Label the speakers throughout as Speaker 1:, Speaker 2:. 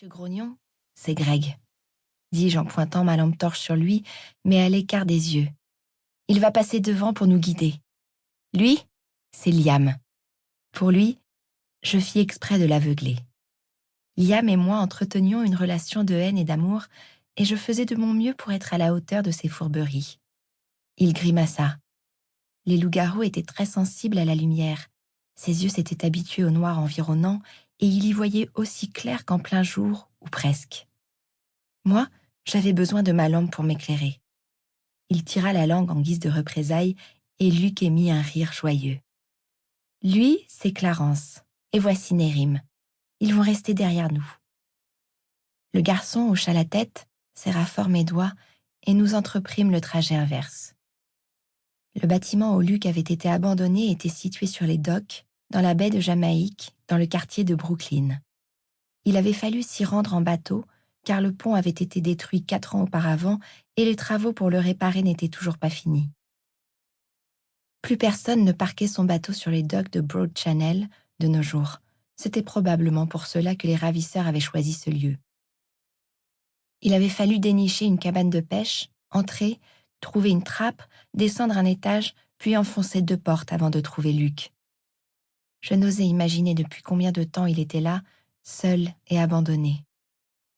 Speaker 1: Monsieur Grognon, c'est Greg, dis-je en pointant ma lampe torche sur lui, mais à l'écart des yeux. Il va passer devant pour nous guider. Lui, c'est Liam. Pour lui, je fis exprès de l'aveugler. Liam et moi entretenions une relation de haine et d'amour, et je faisais de mon mieux pour être à la hauteur de ses fourberies. Il grimaça. Les loups-garous étaient très sensibles à la lumière. Ses yeux s'étaient habitués au noir environnant, et il y voyait aussi clair qu'en plein jour, ou presque. Moi, j'avais besoin de ma lampe pour m'éclairer. Il tira la langue en guise de représailles et Luc émit un rire joyeux. Lui, c'est Clarence, et voici Nérim. Ils vont rester derrière nous. Le garçon hocha la tête, serra fort mes doigts, et nous entreprîmes le trajet inverse. Le bâtiment où Luc avait été abandonné était situé sur les docks, dans la baie de Jamaïque, dans le quartier de Brooklyn. Il avait fallu s'y rendre en bateau, car le pont avait été détruit 4 ans auparavant et les travaux pour le réparer n'étaient toujours pas finis. Plus personne ne parquait son bateau sur les docks de Broad Channel de nos jours. C'était probablement pour cela que les ravisseurs avaient choisi ce lieu. Il avait fallu dénicher une cabane de pêche, entrer, trouver une trappe, descendre un étage, puis enfoncer 2 portes avant de trouver Luc. Je n'osais imaginer depuis combien de temps il était là, seul et abandonné.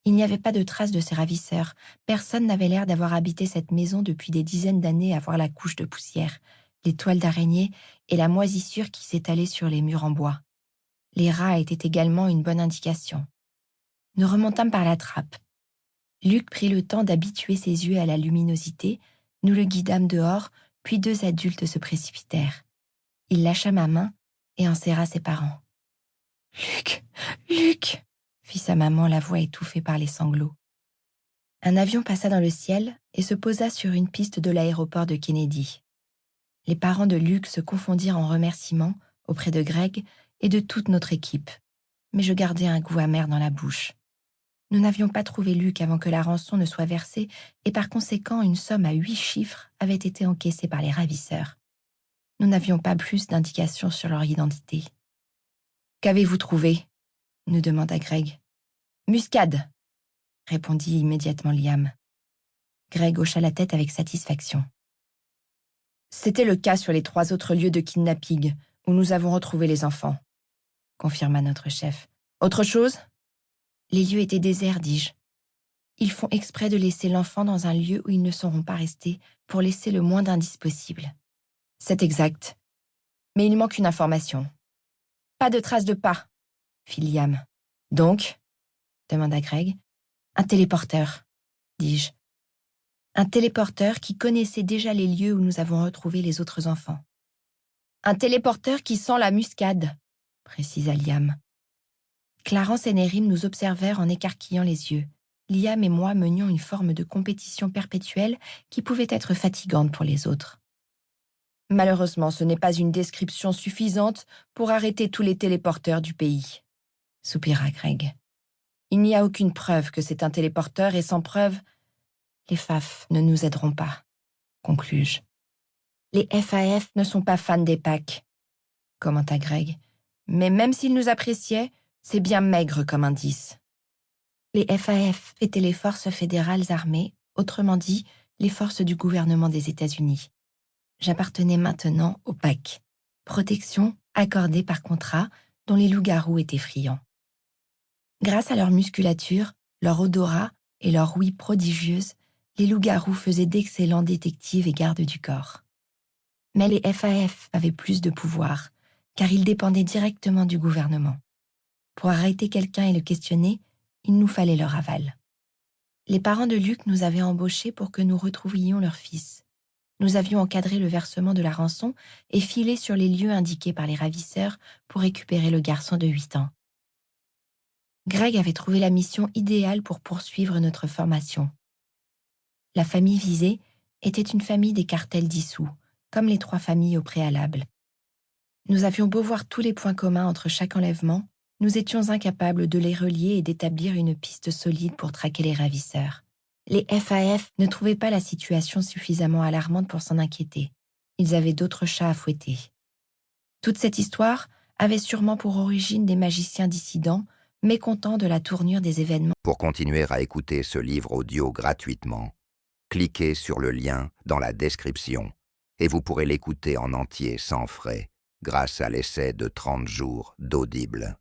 Speaker 1: Il n'y avait pas de traces de ses ravisseurs. Personne n'avait l'air d'avoir habité cette maison depuis des dizaines d'années à voir la couche de poussière, les toiles d'araignée et la moisissure qui s'étalait sur les murs en bois. Les rats étaient également une bonne indication. Nous remontâmes par la trappe. Luc prit le temps d'habituer ses yeux à la luminosité, nous le guidâmes dehors, puis 2 adultes se précipitèrent. Il lâcha ma main et en serra ses parents. « Luc !» fit sa maman, la voix étouffée par les sanglots. Un avion passa dans le ciel et se posa sur une piste de l'aéroport de Kennedy. Les parents de Luc se confondirent en remerciements auprès de Greg et de toute notre équipe, mais je gardais un goût amer dans la bouche. Nous n'avions pas trouvé Luc avant que la rançon ne soit versée et par conséquent une somme à 8 chiffres avait été encaissée par les ravisseurs. Nous n'avions pas plus d'indications sur leur identité. « Qu'avez-vous trouvé ?» nous demanda Greg. « Muscade !» répondit immédiatement Liam. Greg hocha la tête avec satisfaction. « C'était le cas sur les 3 autres lieux de kidnapping où nous avons retrouvé les enfants, » confirma notre chef. « Autre chose ?» Les lieux étaient déserts, dis-je. Ils font exprès de laisser l'enfant dans un lieu où ils ne sauront pas rester pour laisser le moins d'indices possible. C'est exact. Mais il manque une information. Pas de traces de pas, fit Liam. Donc, demanda Greg. Un téléporteur, dis-je. Un téléporteur qui connaissait déjà les lieux où nous avons retrouvé les autres enfants. Un téléporteur qui sent la muscade, précisa Liam. Clarence et Nérim nous observèrent en écarquillant les yeux. Liam et moi menions une forme de compétition perpétuelle qui pouvait être fatigante pour les autres. Malheureusement, ce n'est pas une description suffisante pour arrêter tous les téléporteurs du pays, soupira Greg. Il n'y a aucune preuve que c'est un téléporteur et sans preuve, les FAF ne nous aideront pas, conclus-je. Les FAF ne sont pas fans des Pâques, commenta Greg, mais même s'ils nous appréciaient, c'est bien maigre comme indice. Les FAF étaient les forces fédérales armées, autrement dit, les forces du gouvernement des États-Unis. J'appartenais maintenant au PAC, protection accordée par contrat dont les loups-garous étaient friands. Grâce à leur musculature, leur odorat et leur ouïe prodigieuse, les loups-garous faisaient d'excellents détectives et gardes du corps. Mais les FAF avaient plus de pouvoir, car ils dépendaient directement du gouvernement. Pour arrêter quelqu'un et le questionner, il nous fallait leur aval. Les parents de Luc nous avaient embauchés pour que nous retrouvions leur fils. Nous avions encadré le versement de la rançon et filé sur les lieux indiqués par les ravisseurs pour récupérer le garçon de 8 ans. Greg avait trouvé la mission idéale pour poursuivre notre formation. La famille visée était une famille des cartels dissous, comme les 3 familles au préalable. Nous avions beau voir tous les points communs entre chaque enlèvement, nous étions incapables de les relier et d'établir une piste solide pour traquer les ravisseurs. Les FAF ne trouvaient pas la situation suffisamment alarmante pour s'en inquiéter. Ils avaient d'autres chats à fouetter. Toute cette histoire avait sûrement pour origine des magiciens dissidents, mécontent de la tournure des événements.
Speaker 2: Pour continuer à écouter ce livre audio gratuitement, cliquez sur le lien dans la description et vous pourrez l'écouter en entier sans frais grâce à l'essai de 30 jours d'Audible.